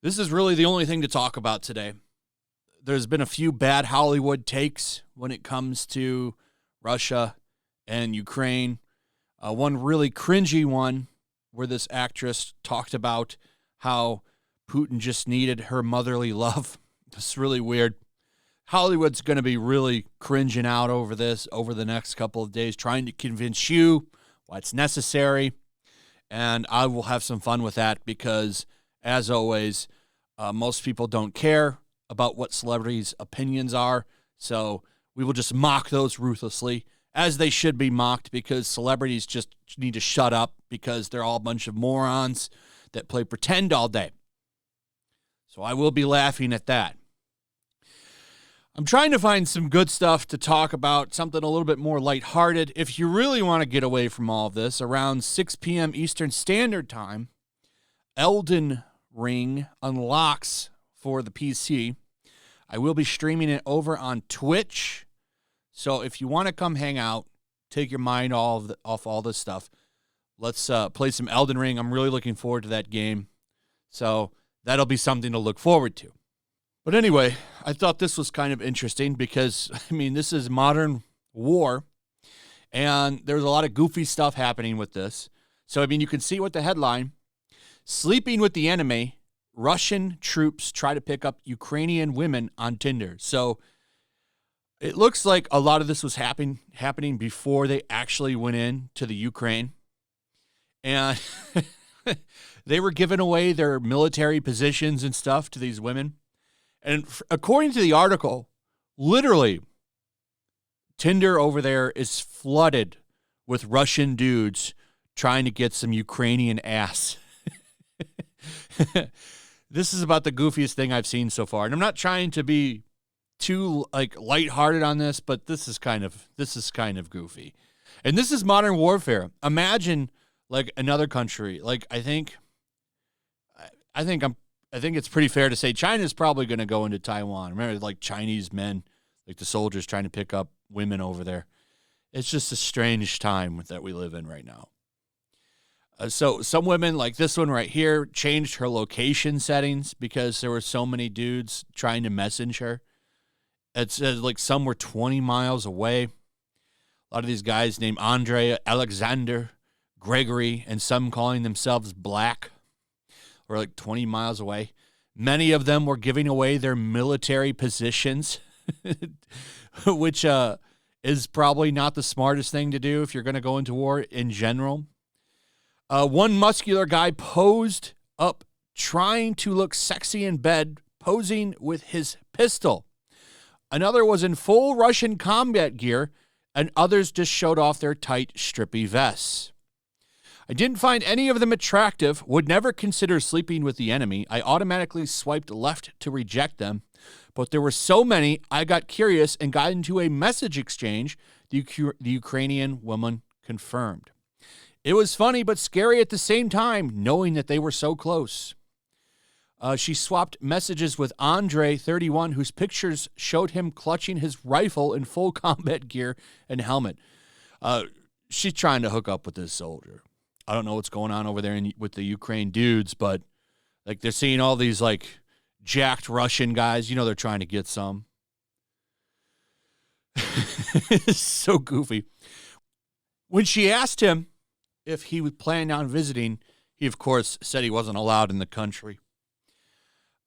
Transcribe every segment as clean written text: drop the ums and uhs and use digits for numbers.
This is really the only thing to talk about today. There's been a few bad Hollywood takes when it comes to Russia and Ukraine. One really cringy one where this actress talked about how Putin just needed her motherly love. It's really weird. Hollywood's going to be really cringing out over this over the next couple of days, trying to convince you why it's necessary. And I will have some fun with that because, as always, most people don't care about what celebrities' opinions are. So we will just mock those ruthlessly, as they should be mocked, because celebrities just need to shut up because they're all a bunch of morons that play pretend all day. So I will be laughing at that. I'm trying to find some good stuff to talk about, something a little bit more lighthearted. If you really want to get away from all of this, around 6 p.m. Eastern Standard Time, Elden Ring unlocks for the PC. I will be streaming it over on Twitch. So if you want to come hang out, take your mind off all this stuff, let's play some Elden Ring. I'm really looking forward to that game. So that'll be something to look forward to. But anyway, I thought this was kind of interesting because, this is modern war, and there's a lot of goofy stuff happening with this. So, you can see with the headline, Sleeping with the Enemy, Russian troops try to pick up Ukrainian women on Tinder. So it looks like a lot of this was happening before they actually went in to the Ukraine. And they were giving away their military positions and stuff to these women. And according to the article, literally, Tinder over there is flooded with Russian dudes trying to get some Ukrainian ass. This is about the goofiest thing I've seen so far. And I'm not trying to be too lighthearted on this, but this is kind of goofy. And this is modern warfare. Imagine another country. I think it's pretty fair to say China's probably going to go into Taiwan. Remember, Chinese men, the soldiers trying to pick up women over there. It's just a strange time that we live in right now. So some women, like this one right here, changed her location settings because there were so many dudes trying to message her. It says some were 20 miles away. A lot of these guys named Andrea, Alexander, Gregory, and some calling themselves Black were 20 miles away. Many of them were giving away their military positions, which is probably not the smartest thing to do if you're going to go into war in general. One muscular guy posed up trying to look sexy in bed, posing with his pistol. Another was in full Russian combat gear, and others just showed off their tight, strippy vests. I didn't find any of them attractive, would never consider sleeping with the enemy. I automatically swiped left to reject them, but there were so many, I got curious and got into a message exchange, the Ukrainian woman confirmed. It was funny but scary at the same time, knowing that they were so close. She swapped messages with Andre, 31, whose pictures showed him clutching his rifle in full combat gear and helmet. She's trying to hook up with this soldier. I don't know what's going on over there with the Ukraine dudes, but they're seeing all these jacked Russian guys. They're trying to get some. It's so goofy. When she asked him if he was planning on visiting, he, of course, said he wasn't allowed in the country.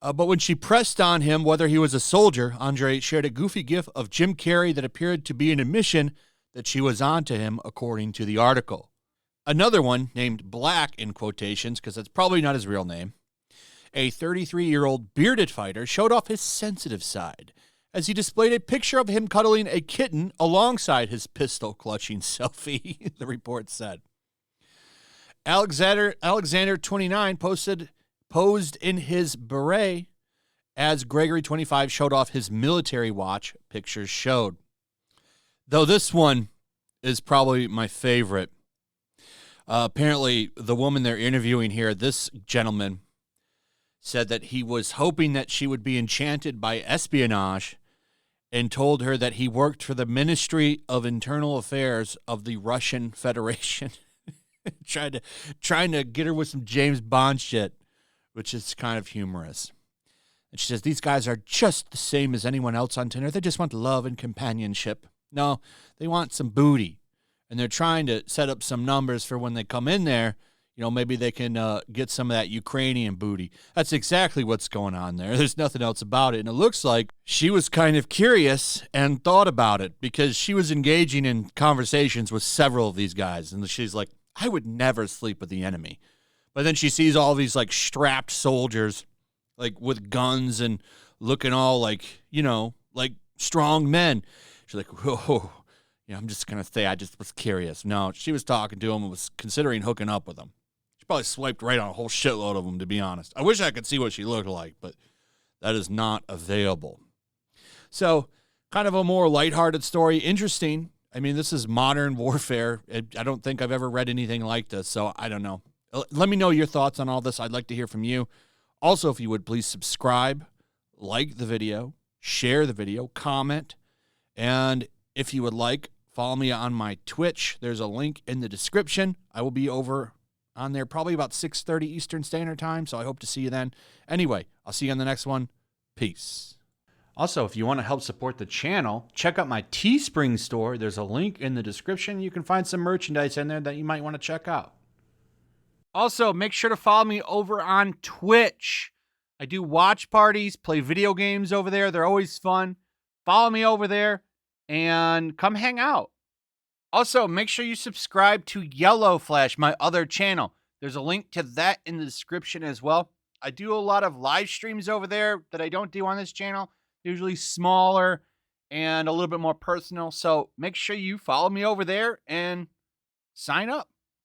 But when she pressed on him whether he was a soldier, Andre shared a goofy gif of Jim Carrey that appeared to be an admission that she was on to him, according to the article. Another one, named Black in quotations, because that's probably not his real name, a 33-year-old bearded fighter, showed off his sensitive side as he displayed a picture of him cuddling a kitten alongside his pistol-clutching selfie, the report said. Alexander 29, posed in his beret as Gregory 25 showed off his military watch, pictures showed. Though this one is probably my favorite. Apparently, the woman they're interviewing here, this gentleman, said that he was hoping that she would be enchanted by espionage and told her that he worked for the Ministry of Internal Affairs of the Russian Federation. trying to get her with some James Bond shit, which is kind of humorous. And she says, these guys are just the same as anyone else on Tinder. They just want love and companionship. No, they want some booty. And they're trying to set up some numbers for when they come in there. You know, maybe they can get some of that Ukrainian booty. That's exactly what's going on there. There's nothing else about it. And it looks like she was kind of curious and thought about it because she was engaging in conversations with several of these guys. And she's like, I would never sleep with the enemy. But then she sees all these like strapped soldiers, like with guns and looking all like, you know, like strong men. She's like, whoa, yeah, I'm just going to say I just was curious. No, she was talking to him and was considering hooking up with him. She probably swiped right on a whole shitload of them, to be honest. I wish I could see what she looked like, but that is not available. So kind of a more lighthearted story. Interesting. I mean, this is modern warfare. I don't think I've ever read anything like this, so I don't know. Let me know your thoughts on all this. I'd like to hear from you. Also, if you would, please subscribe, like the video, share the video, comment, and if you would like, follow me on my Twitch. There's a link in the description. I will be over on there probably about 6:30 Eastern Standard Time, so I hope to see you then. Anyway, I'll see you on the next one. Peace. Also, if you want to help support the channel, check out my Teespring store. There's a link in the description. You can find some merchandise in there that you might want to check out. Also, make sure to follow me over on Twitch. I do watch parties, play video games over there. They're always fun. Follow me over there and come hang out. Also, make sure you subscribe to YellowFlash, my other channel. There's a link to that in the description as well. I do a lot of live streams over there that I don't do on this channel. Usually smaller and a little bit more personal. So make sure you follow me over there and sign up.